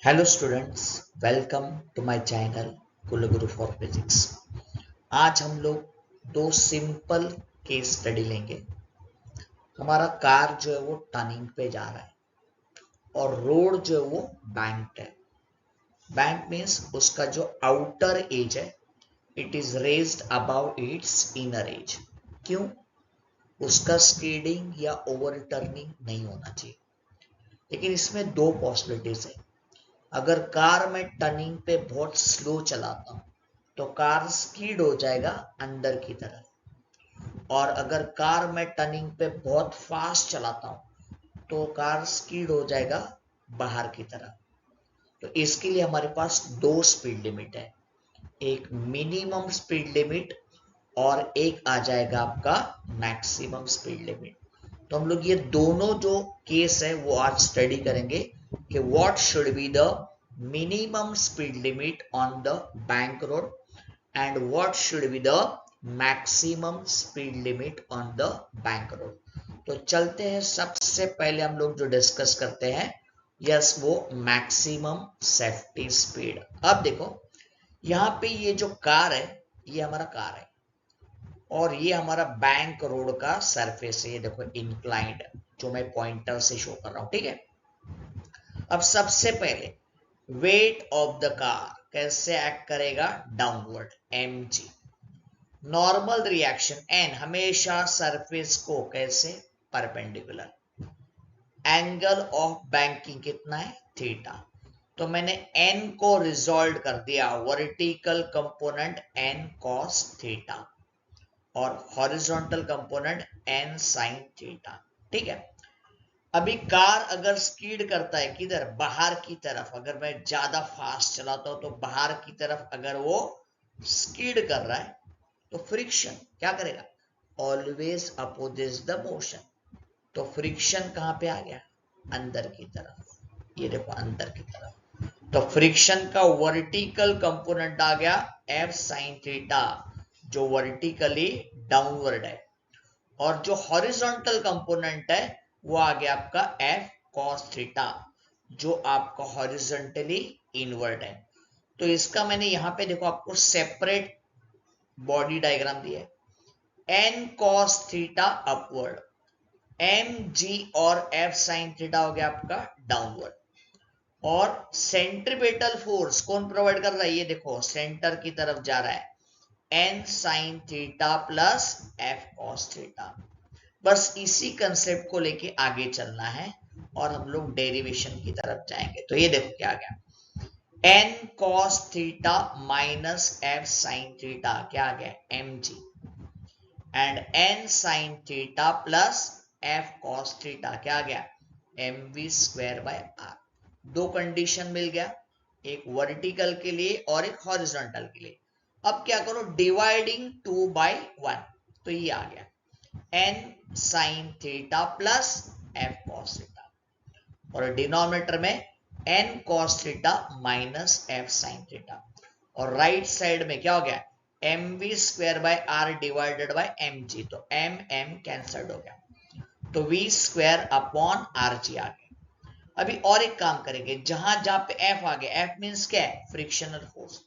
Hello students, welcome to my channel Kulguru for physics. आज हम लोग दो सिंपल केस स्टडी लेंगे। हमारा कार जो है वो टर्निंग पे जा रहा है और रोड जो है वो बैंक्ड है। बैंक मीन्स उसका जो आउटर एज है it is raised above it's inner as. क्यों? उसका स्कीडिंग या ओवर टर्निंग नहीं होना चाहिए। लेकिन इसमें दो पॉसिबिलिटीज है। अगर कार में टर्निंग पे बहुत स्लो चलाता हूं तो कार स्कीड हो जाएगा अंदर की तरफ, और अगर कार में टर्निंग पे बहुत फास्ट चलाता हूं तो कार स्कीड हो जाएगा बाहर की तरफ। तो इसके लिए हमारे पास दो स्पीड लिमिट है, एक मिनिमम स्पीड लिमिट और एक आ जाएगा आपका मैक्सिमम स्पीड लिमिट। तो हम लोग ये दोनों जो केस है वो आज स्टडी करेंगे कि what should be the minimum speed limit on the bank road and what should be the maximum speed limit on the bank road. तो चलते हैं, सबसे पहले हम लोग जो डिस्कस करते हैं यस वो मैक्सिमम सेफ्टी स्पीड। अब देखो, यहाँ पे ये जो कार है ये हमारा कार है और ये हमारा बैंक रोड का सरफेस है। ये देखो इंक्लाइंड, जो मैं पॉइंटर से शो कर रहा हूं, ठीक है। अब सबसे पहले वेट ऑफ द कार कैसे एक्ट करेगा? Downward, M G. Normal reaction N, हमेशा सरफेस को कैसे? परपेंडिकुलर। एंगल ऑफ बैंकिंग कितना है? थीटा। तो मैंने एन को रिजॉल्व कर दिया, vertical component N cos theta और horizontal component N sine theta. ठीक है। अभी कार अगर स्कीड करता है किधर? बाहर की तरफ। अगर मैं ज्यादा फास्ट चलाता हूं तो बाहर की तरफ अगर वो स्कीड कर रहा है तो फ्रिक्शन क्या करेगा? Always opposite the motion. तो फ्रिक्शन कहां पे आ गया? अंदर की तरफ। ये देखो अंदर की तरफ। तो फ्रिक्शन का वर्टिकल कंपोनेंट आ गया एफ साइन थीटा, जो वर्टिकली डाउनवर्ड है, और जो हॉरिजॉन्टल कंपोनेंट है वो आ गया आपका एफ कॉस थीटा, जो आपका हॉरिजॉन्टली इनवर्ड है। तो इसका मैंने यहां पे देखो आपको सेपरेट बॉडी डायग्राम दिया है। N cos theta upward, M G और एफ साइन थीटा हो गया आपका डाउनवर्ड, और सेंट्रीपेटल फोर्स कौन प्रोवाइड कर रहा है? ये देखो सेंटर की तरफ जा रहा है, N sine theta plus F cos theta. बस इसी कंसेप्ट को लेके आगे चलना है और हम लोग डेरिवेशन की तरफ जाएंगे। तो ये देखो क्या आ गया, N cos theta minus F sine theta क्या आ गया? M G, and N sine theta plus F cos theta क्या आ गया? M V square by R. दो कंडीशन मिल गया, एक वर्टिकल के लिए और एक हॉरिजॉन्टल के लिए। अब क्या करो? डिवाइडिंग 2/1, तो ये आ गया N sine theta plus F cos theta, और डिनोमिनेटर में N cos theta minus F sine theta, और राइट साइड में क्या हो गया? M V square by R divided by M G, तो एम एम कैंसल्ड हो गया, तो V square upon R G आ गया। अभी और एक काम करेंगे, जहां जहां पे एफ आ गया, एफ मीन्स क्या है? Frictional force.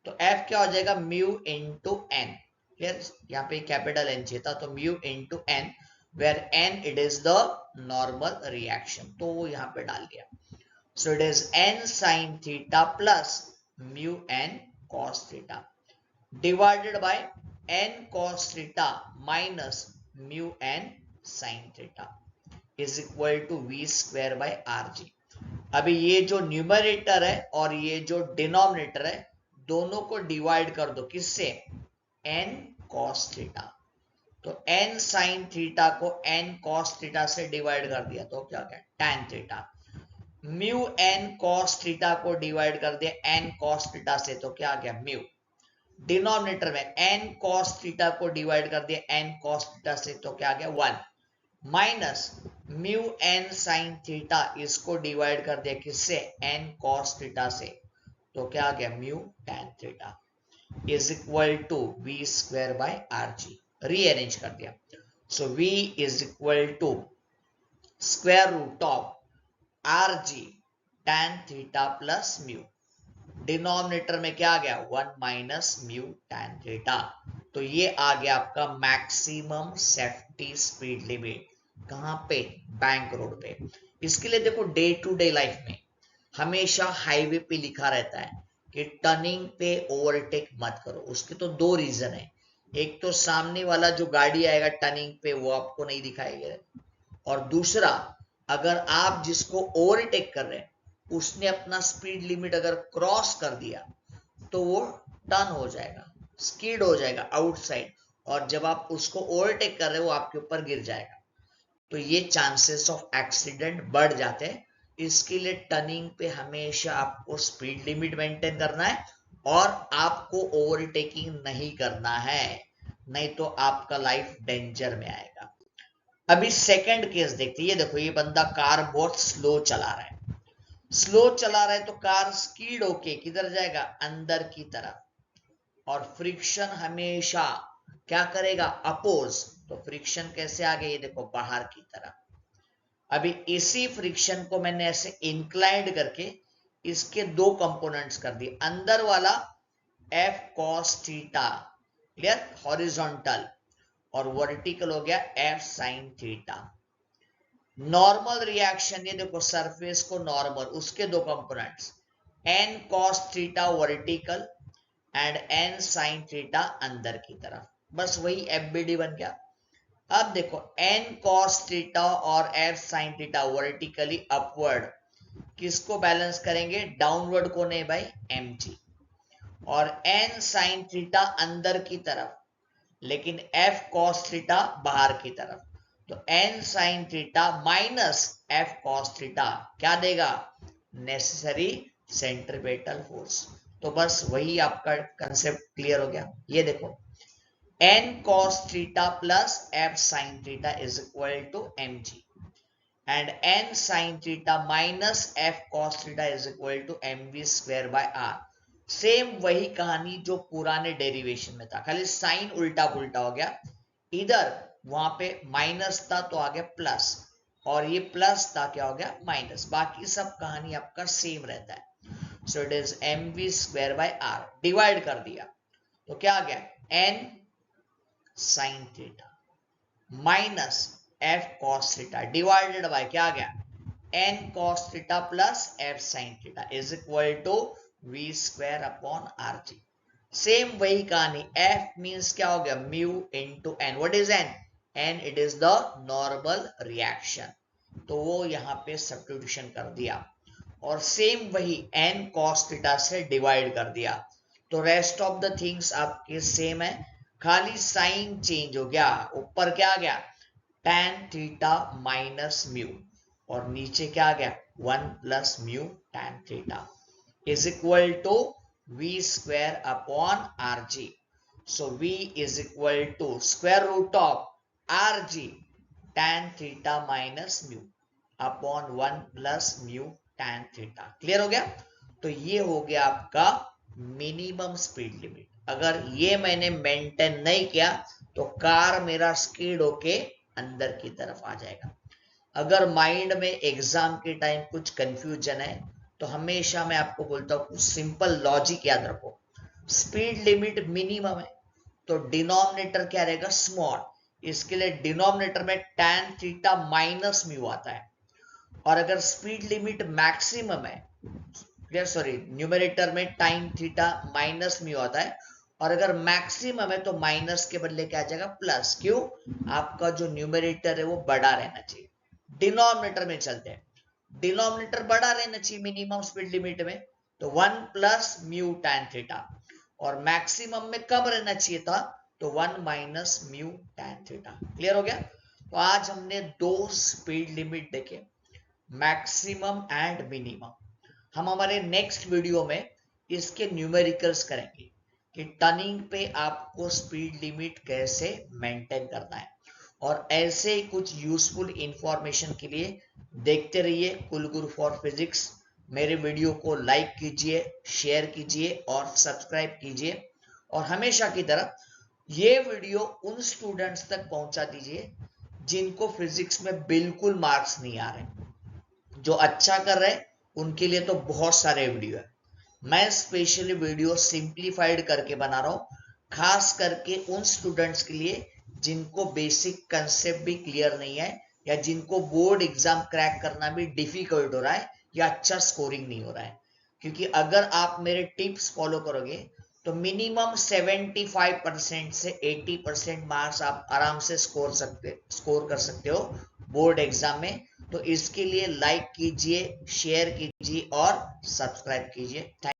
तो एफ क्या हो जाएगा? Mu into N. क्लियर? यहाँ पे कैपिटल एन चाहिए था, तो mu into N, where N it is the normal reaction, तो वो यहाँ पे डाल दिया। So it is N sine theta plus mu N cos theta divided by N cos theta minus mu N sine theta is equal to V square by R G. अभी ये जो numerator है और ये जो डिनोमिनेटर है, दोनों को डिवाइड कर दो किससे? N cos theta. तो एन साइन थीटा को एन कॉस थीटा से डिवाइड कर दिया तो क्या गया? Tan theta. Mu N cos theta को डिवाइड कर दिया एन कॉस थीटा से, तो क्या आ गया? म्यू। डिनोमिनेटर में एन कॉस थीटा को डिवाइड कर दिया एन कॉस थीटा से, तो क्या आ गया? 1 minus mu N sine theta, इसको डिवाइड कर दिया किससे? एन कॉस थीटा से, तो क्या आ गया? Mu tan theta is equal to V square by R G. Rearrange कर दिया, so V is equal to square root of R G tan theta plus mu, denominator में क्या आ गया 1 माइनस म्यू tan थीटा। तो ये आ गया आपका मैक्सिमम सेफ्टी स्पीड लिमिट। कहां पे? बैंक रोड पे। इसके लिए देखो डे टू डे लाइफ में हमेशा हाईवे पे लिखा रहता है कि टर्निंग पे ओवरटेक मत करो। उसके तो दो रीजन है, एक तो सामने वाला जो गाड़ी आएगा टर्निंग पे वो आपको नहीं दिखाएगा, और दूसरा अगर आप जिसको ओवरटेक कर रहे हैं उसने अपना स्पीड लिमिट अगर क्रॉस कर दिया तो वो टर्न हो जाएगा, स्किड हो जाएगा आउटसाइड, और जब आप उसको ओवरटेक कर रहे हो वो आपके ऊपर गिर जाएगा। तो ये चांसेस ऑफ एक्सीडेंट बढ़ जाते हैं। इसके लिए टर्निंग पे हमेशा आपको स्पीड लिमिट मेंटेन करना है और आपको ओवरटेकिंग नहीं करना है, नहीं तो आपका लाइफ डेंजर में आएगा। अभी सेकंड केस देखते हैं। ये देखो, ये बंदा कार बहुत स्लो चला रहा है, स्लो चला रहा है तो कार स्पीड होके किधर जाएगा? अंदर की तरफ, और फ्रिक्शन हमेशा क्या करेगा? अपोज। तो फ्रिक्शन कैसे आ गया? ये देखो बाहर की तरफ। अभी इसी फ्रिक्शन को मैंने ऐसे इंक्लाइंड करके इसके दो कंपोनेंट्स कर दिए। अंदर वाला F cos theta, clear, horizontal, और वर्टिकल हो गया F sin theta. Normal reaction, ये देखो सरफेस को नॉर्मल, उसके दो components N cos theta vertical and N sin theta अंदर की तरफ। बस वही FBD बन गया। अब देखो N cos थीटा और F sin theta vertically upward, किसको बैलेंस करेंगे? डाउनवर्ड को नहीं भाई, mg। और N sin थीटा अंदर की तरफ, लेकिन F cos थीटा बाहर की तरफ। तो N sin theta minus F cos theta क्या देगा? Necessary centripetal force. तो बस वही आपका कंसेप्ट क्लियर हो गया। ये देखो N cos theta plus F sin theta is equal to mg, and N sin theta minus F cos theta is equal to mv square by r। Same वही कहानी जो पुराने डेरिवेशन में था, खाली साइन उल्टा पुल्टा हो गया। इधर वहां पे माइनस था तो आ गया प्लस, और ये प्लस था क्या हो गया? माइनस। बाकी सब कहानी आपका सेम रहता है। So it is mv square by r, divide कर दिया तो क्या आ गया? n sin theta minus f cos theta divided by क्या आ गया? n cos theta plus f sin theta is equal to v square upon rg। Same वही कहानी, f मींस क्या हो गया? Mu into n। What is n? n it is the normal reaction, तो वो यहाँ पे सब्स्टिट्यूशन कर दिया, और सेम वही n cos थीटा से डिवाइड कर दिया। तो रेस्ट ऑफ द थिंग्स आपके सेम है, खाली साइन चेंज हो गया। ऊपर क्या आ गया? tan थीटा माइनस म्यू, और नीचे क्या आ गया? 1 plus mu tan theta is equal to v square upon rg। So v is equal to square root of rg tan theta minus mu upon 1 plus mu tan theta. Clear हो गया? तो ये हो गया आपका मिनिमम स्पीड लिमिट। अगर ये मैंने मेंटेन नहीं किया तो कार मेरा स्किड होके अंदर की तरफ आ जाएगा। अगर माइंड में एग्जाम के टाइम कुछ कंफ्यूजन है तो हमेशा मैं आपको बोलता हूँ सिंपल लॉजिक याद रखो। स्पीड लिमिट मिनिमम है तो डिनोमिनेटर क्या रहेगा? स्मॉल। इसके लिए डिनोमिनेटर में tan थीटा माइनस म्यू आता है, और अगर स्पीड लिमिट मैक्सिमम है, सॉरी, न्यूमरेटर में टाइम थीटा माइनस म्यू आता है, और अगर मैक्सिमम है तो माइनस के बदले क्या आ जाएगा? प्लस। क्यों? आपका जो न्यूमरेटर है वो बड़ा रहना चाहिए। डिनोमिनेटर में चलते हैं, डिनोमिनेटर बड़ा रहना चाहिए मिनिमम स्पीड लिमिट में, तो 1 प्लस म्यू tan थीटा, और मैक्सिमम में कम रहना चाहिए था तो 1 minus mu tan theta. Clear हो गया? तो आज हमने दो स्पीड लिमिट देखे, मैक्सिमम एंड मिनिमम। हम हमारे नेक्स्ट वीडियो में इसके न्यूमेरिकल्स करेंगे कि टर्निंग पे आपको स्पीड लिमिट कैसे मेंटेन करना है, और ऐसे ही कुछ यूजफुल इंफॉर्मेशन के लिए देखते रहिए कुलगुरु फॉर फिजिक्स। मेरे वीडियो को लाइक कीजिए, शेयर कीजिए और सब्सक्राइब कीजिए, और हमेशा की तरह ये वीडियो उन स्टूडेंट्स तक पहुंचा दीजिए जिनको फिजिक्स में बिल्कुल मार्क्स नहीं आ रहे। जो अच्छा कर रहे उनके लिए तो बहुत सारे वीडियो है। मैं स्पेशली वीडियो सिंप्लीफाइड करके बना रहा हूँ, खास करके उन स्टूडेंट्स के लिए जिनको बेसिक कंसेप्ट भी क्लियर नहीं है, या जिनको बोर्ड एग्जाम क्रैक करना भी डिफिकल्ट हो रहा है, या अच्छा स्कोरिंग नहीं हो रहा है। क्योंकि अगर आप मेरे टिप्स फॉलो करोगे तो मिनिमम 75% से 80% मार्क्स आप आराम से स्कोर कर सकते हो बोर्ड एग्जाम में। तो इसके लिए लाइक कीजिए, शेयर कीजिए और सब्सक्राइब कीजिए।